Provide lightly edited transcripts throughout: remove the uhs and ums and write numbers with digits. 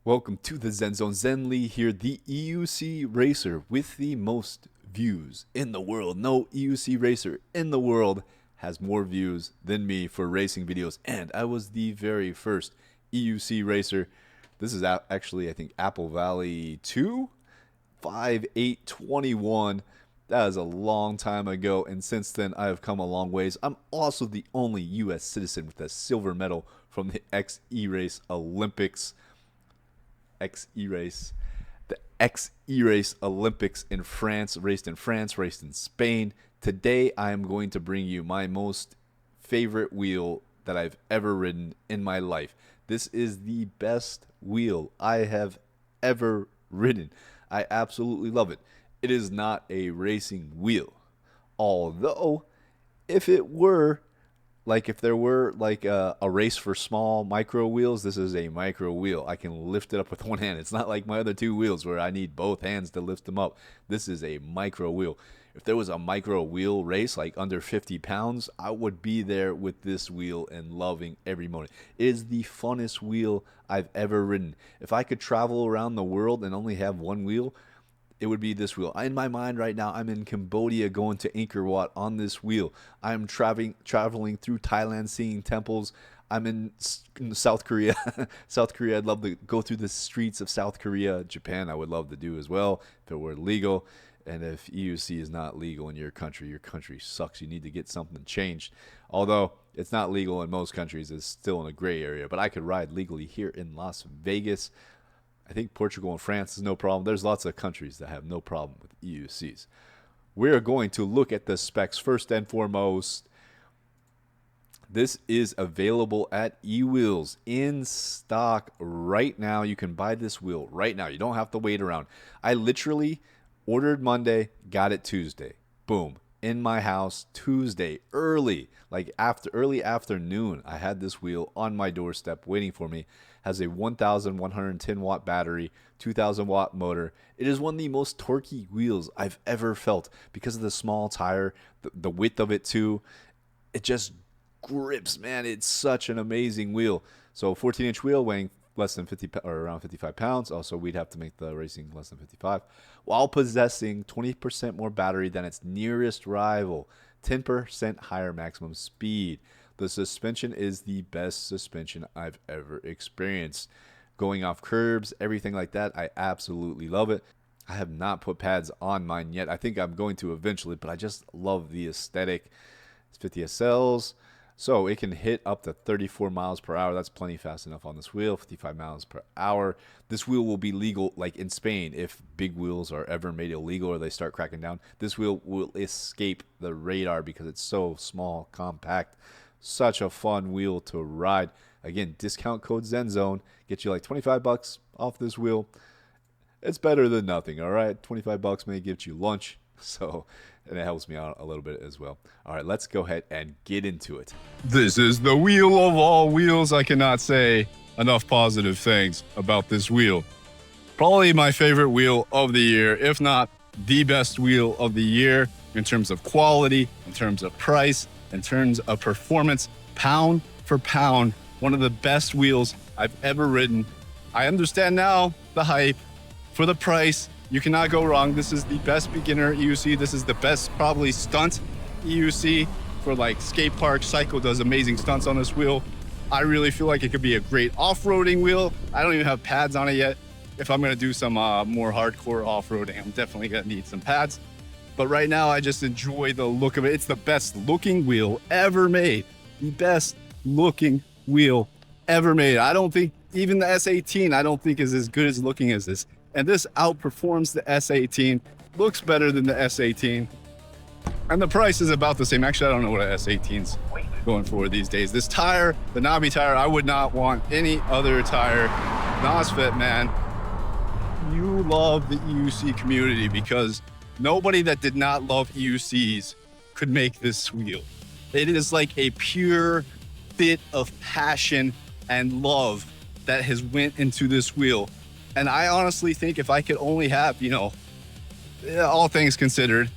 Welcome to the Zen Zone. Zen Lee here, the EUC racer with the most views in the world. No EUC racer in the world has more views than me for racing videos, and I was the very first EUC racer. This is actually, I think, Apple Valley 2, 5/8/21. That is a long time ago, and since then I have come a long ways. I'm also the only U.S. citizen with a silver medal from the X-E-Race Olympics. The X-E-Race Olympics in France, raced in Spain. Today I am going to bring you my most favorite wheel that I've ever ridden in my life. This is the best wheel I have ever ridden. I absolutely love it. It is not a racing wheel, although if there were a race for small micro wheels, this is a micro wheel. I can lift it up with one hand. It's not like my other two wheels where I need both hands to lift them up. This is a micro wheel. If there was a micro wheel race like under 50 pounds, I would be there with this wheel and loving every moment. It is the funnest wheel I've ever ridden. If I could travel around the world and only have one wheel, it would be this wheel. In my mind right now, I'm in Cambodia going to Angkor Wat on this wheel. I'm traveling through Thailand, seeing temples. I'm in South Korea. South Korea, I'd love to go through the streets of South Korea. Japan, I would love to do as well if it were legal. And if EUC is not legal in your country sucks. You need to get something changed. Although it's not legal in most countries, it's still in a gray area. But I could ride legally here in Las Vegas. I think Portugal and France is no problem. There's lots of countries that have no problem with EUCs. We're going to look at the specs first and foremost. This is available at eWheels in stock right now. You can buy this wheel right now. You don't have to wait around. I literally ordered Monday, got it Tuesday. Boom. In my house Tuesday, early afternoon. I had this wheel on my doorstep waiting for me. Has a 1,110 watt battery, 2,000 watt motor. It is one of the most torquey wheels I've ever felt because of the small tire, the width of it too. It just grips, man. It's such an amazing wheel. So 14-inch wheel weighing less than 50 or around 55 pounds. Also, we'd have to make the racing less than 55, while possessing 20% more battery than its nearest rival, 10% higher maximum speed. The suspension is the best suspension I've ever experienced. Going off curbs, everything like that, I absolutely love it. I have not put pads on mine yet. I think I'm going to eventually, but I just love the aesthetic. It's 50 SLs. So it can hit up to 34 miles per hour. That's plenty fast enough on this wheel. 55 miles per hour. This wheel will be legal like in Spain. If big wheels are ever made illegal or they start cracking down, this wheel will escape the radar because it's so small, compact. Such a fun wheel to ride. Again, discount code ZenZone. Get you like 25 bucks off this wheel. It's better than nothing, all right? 25 bucks may get you lunch. And it helps me out a little bit as well. All right, let's go ahead and get into it. This is the wheel of all wheels. I cannot say enough positive things about this wheel. Probably my favorite wheel of the year, if not the best wheel of the year in terms of quality, in terms of price, in terms of performance, pound for pound, one of the best wheels I've ever ridden. I understand now the hype for the price. You cannot go wrong. This is the best beginner EUC. This is the best probably stunt EUC for like skate park. Cycle does amazing stunts on this wheel. I really feel like it could be a great off-roading wheel. I don't even have pads on it yet. If I'm gonna do some more hardcore off-roading, I'm definitely gonna need some pads. But right now, I just enjoy the look of it. It's the best looking wheel ever made. The best looking wheel ever made. I don't think even the S18, I don't think is as good as looking as this. And this outperforms the S18, looks better than the S18. And the price is about the same. Actually, I don't know what an S18's going for these days. This tire, the knobby tire, I would not want any other tire. Nosfet, man, you love the EUC community because nobody that did not love EUCs could make this wheel. It is like a pure bit of passion and love that has went into this wheel. And I honestly think if I could only have, all things considered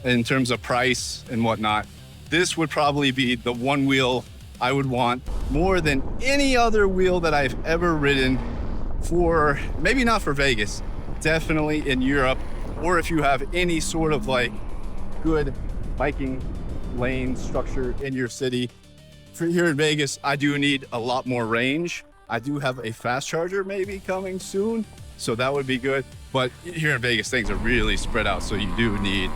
in terms of price and whatnot, this would probably be the one wheel I would want more than any other wheel that I've ever ridden for, maybe not for Vegas, definitely in Europe, or if you have any sort of like good biking lane structure in your city. For here in Vegas, I do need a lot more range. I do have a fast charger maybe coming soon, so that would be good. But here in Vegas, things are really spread out, so you do need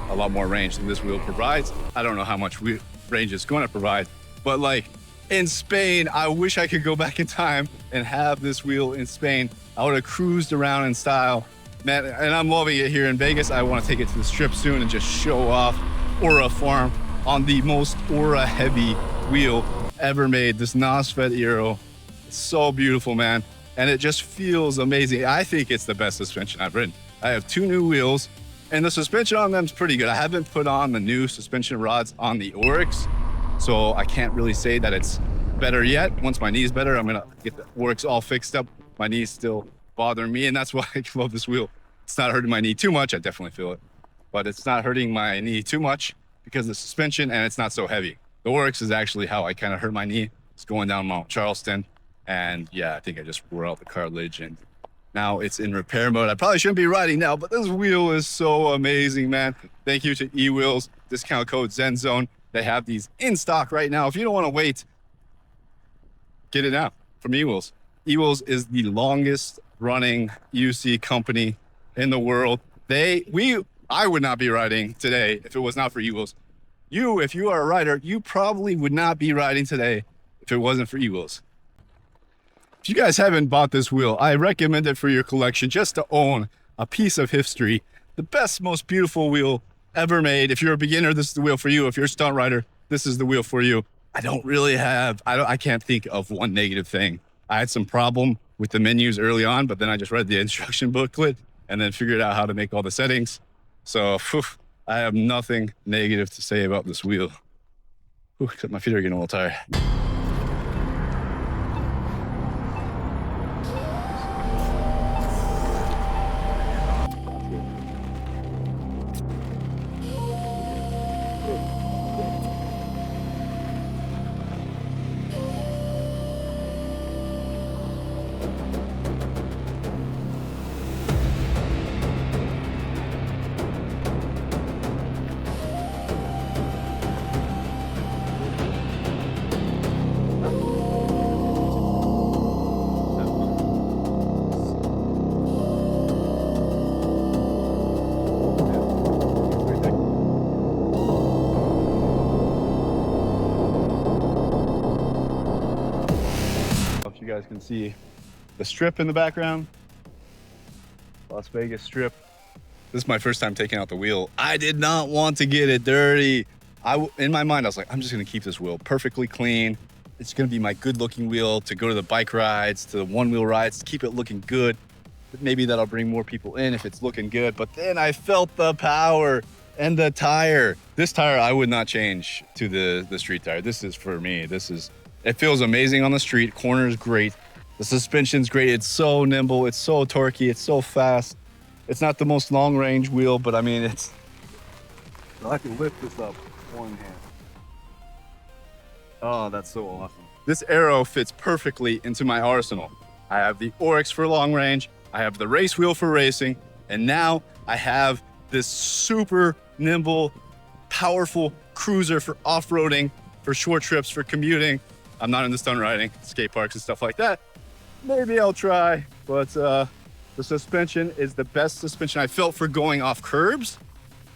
a lot more range than this wheel provides. I don't know how much range it's going to provide, but like in Spain, I wish I could go back in time and have this wheel in Spain. I would have cruised around in style, man, and I'm loving it here in Vegas. I want to take it to the strip soon and just show off Aura Farm on the most Aura heavy wheel ever made, this Nosfet Aero. It's so beautiful, man, and it just feels amazing. I think it's the best suspension I've ridden. I have 2 new wheels, and the suspension on them is pretty good. I haven't put on the new suspension rods on the Oryx, so I can't really say that it's better yet. Once my knee's better, I'm gonna get the Oryx all fixed up. My knee's still bothering me, and that's why I love this wheel. It's not hurting my knee too much. I definitely feel it, but it's not hurting my knee too much because of the suspension, and it's not so heavy. The Oryx is actually how I kind of hurt my knee. It's going down Mount Charleston, and yeah, I think I just wore out the cartilage, and now it's in repair mode. I probably shouldn't be riding now, but this wheel is so amazing, man. Thank you to eWheels, discount code ZenZone. They have these in stock right now. If you don't want to wait, get it now from eWheels. eWheels is the longest running EUC company in the world. I would not be riding today if it was not for eWheels. If you are a rider, you probably would not be riding today if it wasn't for eWheels. If you guys haven't bought this wheel, I recommend it for your collection just to own a piece of history. The best, most beautiful wheel ever made. If you're a beginner, this is the wheel for you. If you're a stunt rider, this is the wheel for you. I can't think of one negative thing. I had some problem with the menus early on, but then I just read the instruction booklet and then figured out how to make all the settings. So I have nothing negative to say about this wheel. Except my feet are getting a little tired. You guys can see the strip in the background, Las Vegas strip. This is my first time taking out the wheel. I did not want to get it dirty. In my mind, I was like, I'm just gonna keep this wheel perfectly clean. It's gonna be my good looking wheel to go to the bike rides, to the one wheel rides, to keep it looking good. But maybe that'll bring more people in if it's looking good. But then I felt the power and the tire. This tire, I would not change to the street tire. This is for me. It feels amazing on the street. Corner's great. The suspension's great. It's so nimble. It's so torquey. It's so fast. It's not the most long range wheel, but I mean, I can lift this up with one hand. Oh, that's so awesome. This Aero fits perfectly into my arsenal. I have the Oryx for long range. I have the race wheel for racing. And now I have this super nimble, powerful cruiser for off-roading, for short trips, for commuting. I'm not into stunt riding, skate parks and stuff like that. Maybe I'll try, but the suspension is the best suspension I felt for going off curbs.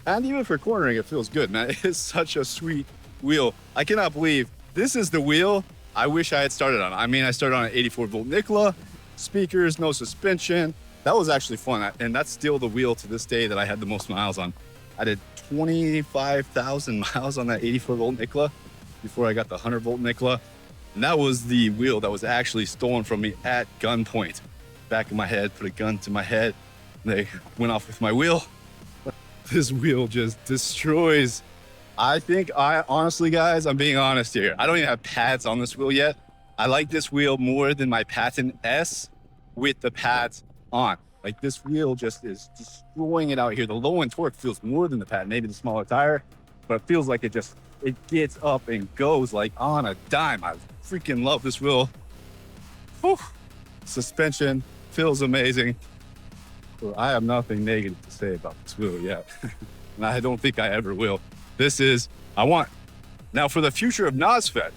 And even for cornering, it feels good, man. It is such a sweet wheel. I cannot believe this is the wheel I wish I had started on. I mean, I started on an 84 volt Nikola, speakers, no suspension. That was actually fun. And that's still the wheel to this day that I had the most miles on. I did 25,000 miles on that 84 volt Nikola before I got the 100 volt Nikola. And that was the wheel that was actually stolen from me at gunpoint. Back of my head, put a gun to my head. They went off with my wheel. This wheel just destroys. Honestly, guys, I'm being honest here. I don't even have pads on this wheel yet. I like this wheel more than my Patent S with the pads on. Like, this wheel just is destroying it out here. The low end torque feels more than the Patent, maybe the smaller tire, but it feels like it gets up and goes like on a dime. I freaking love this whew. Suspension, feels amazing. So I have nothing negative to say about this wheel yet. And I don't think I ever will. Now for the future of Nosfet,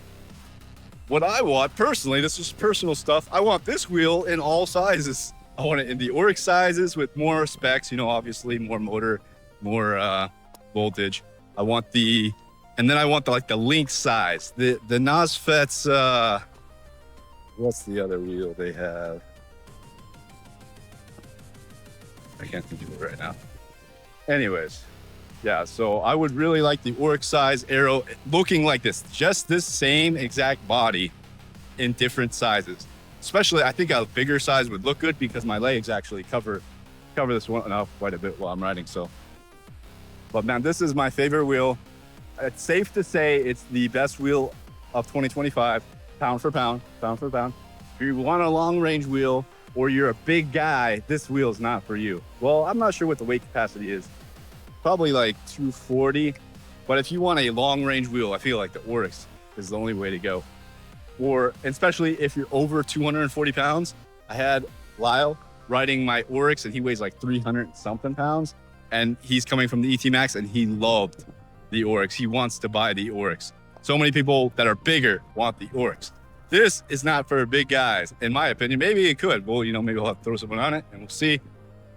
what I want personally, this is personal stuff, I want this wheel in all sizes. I want it in the Oryx sizes with more specs, you know, obviously more motor, more voltage. I want the Link size. The Nosfet's, what's the other wheel they have? I can't think of it right now. Anyways, yeah, so I would really like the Oryx size Aero looking like this, just this same exact body in different sizes. Especially, I think a bigger size would look good because my legs actually cover this one up quite a bit while I'm riding. So, but man, this is my favorite wheel. It's safe to say it's the best wheel of 2025, pound for pound. If you want a long range wheel or you're a big guy, this wheel is not for you. Well, I'm not sure what the weight capacity is. Probably like 240. But if you want a long range wheel, I feel like the Oryx is the only way to go. Or especially if you're over 240 pounds. I had Lyle riding my Oryx and he weighs like 300 something pounds. And he's coming from the ET Max and he loved the Oryx. He wants to buy the Oryx. So many people that are bigger want the Oryx. This is not for big guys, in my opinion. Maybe it could. Well, you know, maybe we'll have to throw someone on it and we'll see.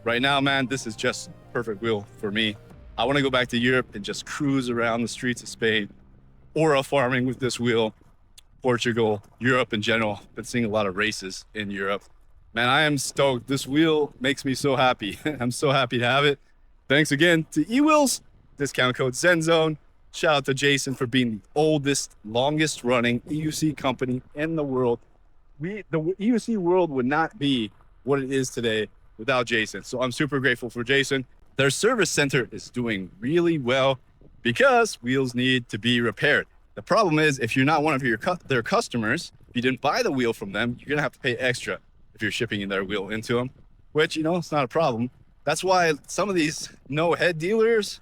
Right now, man, this is just perfect wheel for me. I want to go back to Europe and just cruise around the streets of Spain, Aura farming with this wheel, Portugal, Europe in general. Been seeing a lot of races in Europe. Man, I am stoked. This wheel makes me so happy. I'm so happy to have it. Thanks again to eWheels, discount code ZenZone. Shout out to Jason for being the oldest, longest running EUC company in the world. The EUC world would not be what it is today without Jason. So I'm super grateful for Jason. Their service center is doing really well because wheels need to be repaired. The problem is if you're not one of their customers, if you didn't buy the wheel from them, you're gonna have to pay extra if you're shipping their wheel into them, which, you know, it's not a problem. That's why some of these no head dealers,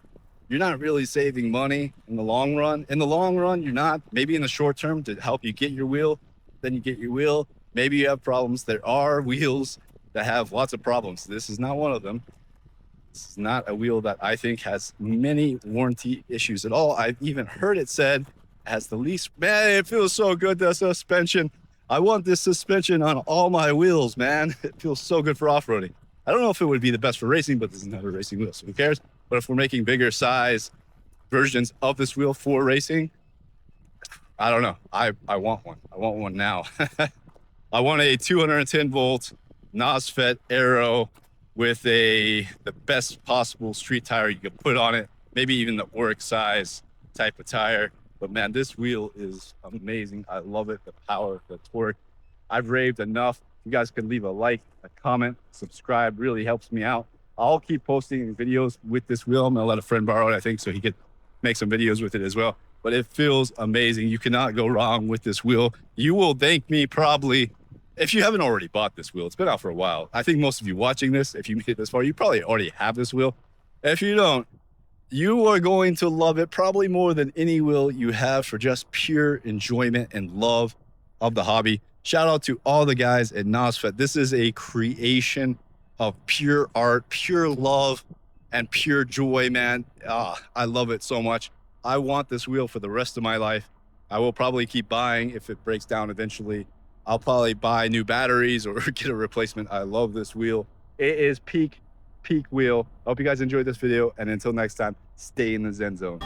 you're not really saving money in the long run. In the long run, you're not. Maybe in the short term to help you get your wheel, then you get your wheel. Maybe you have problems. There are wheels that have lots of problems. This is not one of them. This is not a wheel that I think has many warranty issues at all. I've even heard it said has the least, man, it feels so good, the suspension. I want this suspension on all my wheels, man. It feels so good for off-roading. I don't know if it would be the best for racing, but this is not a racing wheel, so who cares? But if we're making bigger size versions of this wheel for racing, I don't know. I want one. I want one now. I want a 210 volt Nosfet Aero with the best possible street tire you could put on it. Maybe even the Oryx size type of tire. But man, this wheel is amazing. I love it. The power, the torque. I've raved enough. You guys can leave a like, a comment, subscribe, really helps me out. I'll keep posting videos with this wheel. I'm gonna let a friend borrow it, I think, so he could make some videos with it as well. But it feels amazing. You cannot go wrong with this wheel. You will thank me probably, if you haven't already bought this wheel. It's been out for a while. I think most of you watching this, if you made it this far, you probably already have this wheel. If you don't, you are going to love it probably more than any wheel you have for just pure enjoyment and love of the hobby. Shout out to all the guys at Nosfet. This is a creation of pure art, pure love, and pure joy, man. I love it so much. I want this wheel for the rest of my life. I will probably keep buying if it breaks down eventually. I'll probably buy new batteries or get a replacement. I love this wheel. It is peak wheel. I hope you guys enjoyed this video. And until next time, stay in the Zen Zone.